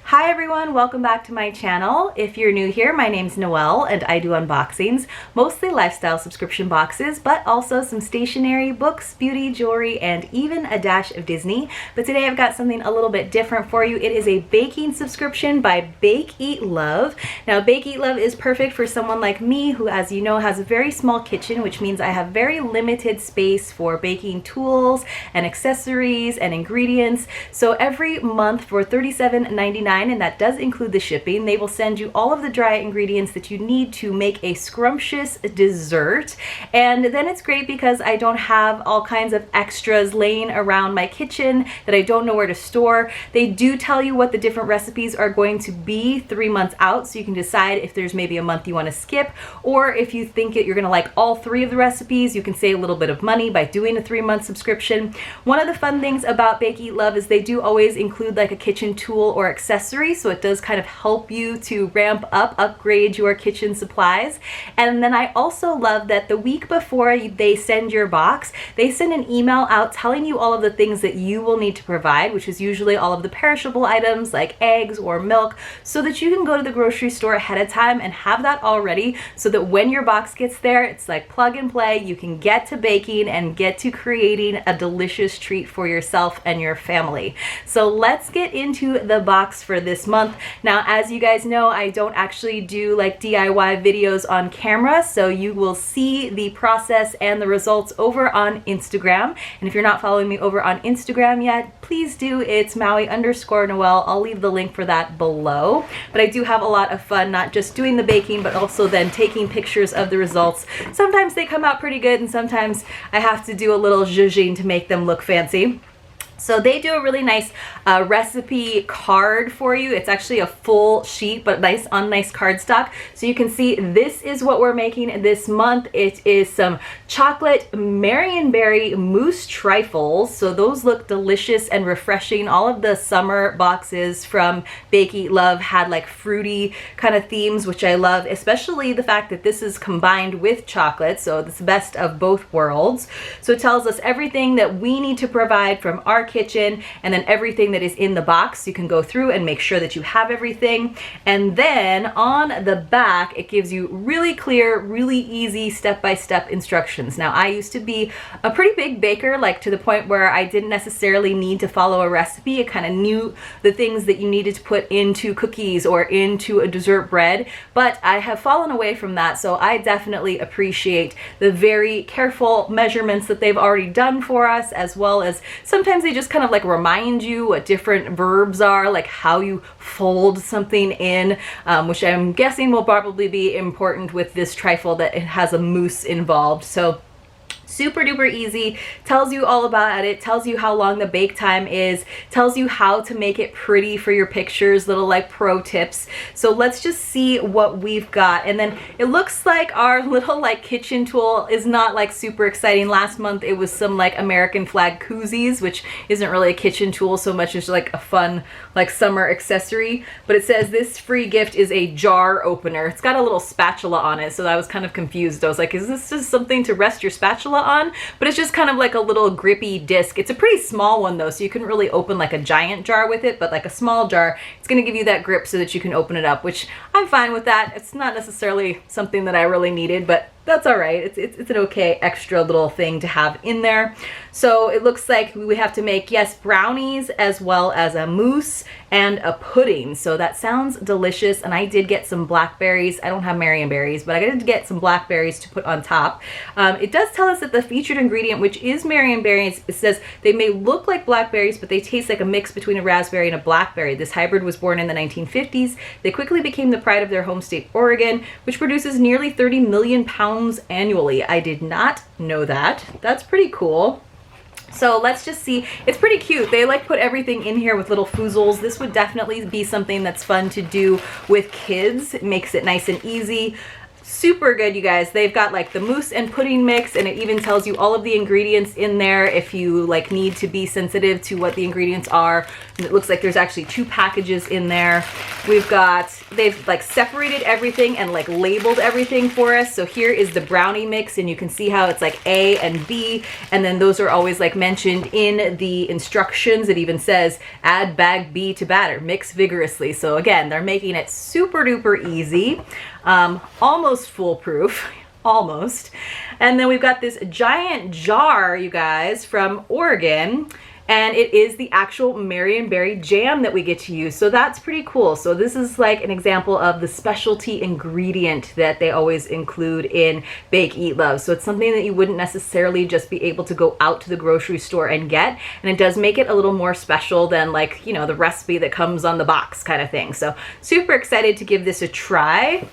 Hi everyone, welcome back to my channel. If you're new here, my name's Noelle and I do unboxings, mostly lifestyle subscription boxes, but also some stationery, books, beauty, jewelry, and even a dash of Disney. But today I've got something a little bit different for you. It is a baking subscription by bakeeatlove. Now bakeeatlove is perfect for someone like me who, as you know, has a very small kitchen, which means I have very limited space for baking tools and accessories and ingredients. So every month for $37.99, and that does include the shipping, they will send you all of the dry ingredients that you need to make a scrumptious dessert. And then it's great because I don't have all kinds of extras laying around my kitchen that I don't know where to store. They do tell you what the different recipes are going to be 3 months out, so you can decide if there's maybe a month you want to skip, or if you think that you're going to like all 3 of the recipes, you can save a little bit of money by doing a 3-month subscription. One of the fun things about bakeeatlove is they do always include like a kitchen tool or accessory, so it does kind of help you to ramp up, upgrade your kitchen supplies. And then I also love that the week before they send your box, they send an email out telling you all of the things that you will need to provide, which is usually all of the perishable items like eggs or milk, so that you can go to the grocery store ahead of time and have that all ready, so that when your box gets there, it's like plug and play. You can get to baking and get to creating a delicious treat for yourself and your family. So let's get into the box for this month. Now, as you guys know, I don't actually do like DIY videos on camera, so you will see the process and the results over on Instagram. And if you're not following me over on Instagram yet, please do. It's Maui_Noelle. I'll leave the link for that below. But I do have a lot of fun, not just doing the baking, but also then taking pictures of the results. Sometimes they come out pretty good, and sometimes I have to do a little zhuzhing to make them look fancy. So they do a really nice recipe card for you. It's actually a full sheet, but nice on nice cardstock. So you can see this is what we're making this month. It is some chocolate Marionberry mousse trifles. So those look delicious and refreshing. All of the summer boxes from bakeeatlove had like fruity kind of themes, which I love, especially the fact that this is combined with chocolate. So it's the best of both worlds. So it tells us everything that we need to provide from our kitchen, and then everything that is in the box. You can go through and make sure that you have everything. And then on the back, it gives you really clear, really easy step-by-step instructions. Now, I used to be a pretty big baker, like to the point where I didn't necessarily need to follow a recipe. I kind of knew the things that you needed to put into cookies or into a dessert bread, but I have fallen away from that. So I definitely appreciate the very careful measurements that they've already done for us, as well as sometimes they just kind of like remind you what different verbs are, like how you fold something in, which I'm guessing will probably be important with this trifle that it has a mousse involved. So super duper easy, tells you all about it, tells you how long the bake time is, tells you how to make it pretty for your pictures, little like pro tips. So let's just see what we've got. And then it looks like our little like kitchen tool is not like super exciting. Last month it was some like American flag koozies, which isn't really a kitchen tool so much as like a fun like summer accessory. But it says this free gift is a jar opener. It's got a little spatula on it, so I was kind of confused. I was like, is this just something to rest your spatula on? But it's just kind of like a little grippy disc. It's a pretty small one though, so you couldn't really open like a giant jar with it, but like a small jar, it's going to give you that grip so that you can open it up, which I'm fine with that. It's not necessarily something that I really needed, but that's all right. It's an okay extra little thing to have in there. So it looks like we have to make, yes, brownies as well as a mousse and a pudding. So that sounds delicious. And I did get some blackberries. I don't have Marionberries, but I did get some blackberries to put on top. It does tell us that the featured ingredient, which is Marionberries, it says they may look like blackberries, but they taste like a mix between a raspberry and a blackberry. This hybrid was born in the 1950s. They quickly became the pride of their home state, Oregon, which produces nearly 30 million pounds annually. I did not know that. That's pretty cool. So let's just see. It's pretty cute. They like put everything in here with little foozles. This would definitely be something that's fun to do with kids. It makes it nice and easy. Super good, you guys. They've got like the mousse and pudding mix, and it even tells you all of the ingredients in there if you like need to be sensitive to what the ingredients are. And it looks like there's actually 2 packages in there. We've got they've like separated everything and like labeled everything for us. So here is the brownie mix, and you can see how it's like A and B, and then those are always like mentioned in the instructions. It even says add bag B to batter, mix vigorously. So again, they're making it super duper easy, almost foolproof. Almost. And then we've got this giant jar, you guys, from Oregon, and it is the actual Marionberry jam that we get to use. So that's pretty cool. So this is like an example of the specialty ingredient that they always include in Bake Eat Love. So it's something that you wouldn't necessarily just be able to go out to the grocery store and get, and it does make it a little more special than, like, you know, the recipe that comes on the box kind of thing. So super excited to give this a try.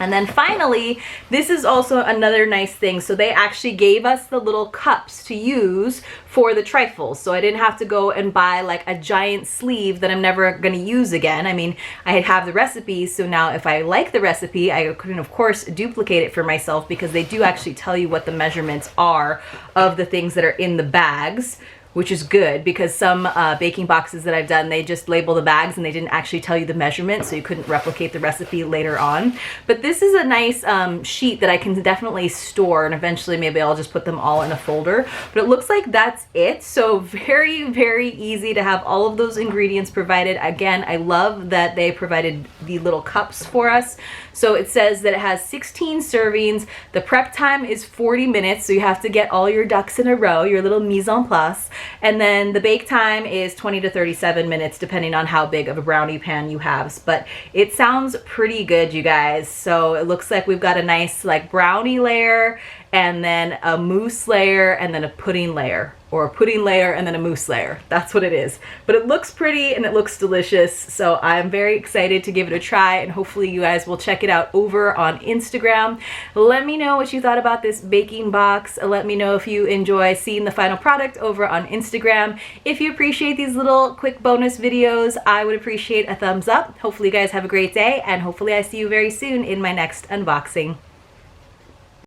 And then finally, this is also another nice thing. So they actually gave us the little cups to use for the trifles. So I didn't have to go and buy like a giant sleeve that I'm never going to use again. I mean, I have the recipe, so now if I like the recipe, I can of course duplicate it for myself, because they do actually tell you what the measurements are of the things that are in the bags, which is good, because some baking boxes that I've done, they just label the bags and they didn't actually tell you the measurement, so you couldn't replicate the recipe later on. But this is a nice sheet that I can definitely store, and eventually maybe I'll just put them all in a folder. But it looks like that's it. So very, very easy to have all of those ingredients provided. Again, I love that they provided the little cups for us. So it says that it has 16 servings. The prep time is 40 minutes, so you have to get all your ducks in a row, your little mise en place. And then the bake time is 20 to 37 minutes, depending on how big of a brownie pan you have. But it sounds pretty good, you guys. So it looks like we've got a nice like brownie layer, and then a mousse layer, and then a pudding layer, or a pudding layer and then a mousse layer. That's what it is. But it looks pretty and it looks delicious. So I'm very excited to give it a try, and hopefully you guys will check it out over on Instagram. Let me know what you thought about this baking box. Let me know if you enjoy seeing the final product over on Instagram. If you appreciate these little quick bonus videos, I would appreciate a thumbs up. Hopefully you guys have a great day, and hopefully I see you very soon in my next unboxing.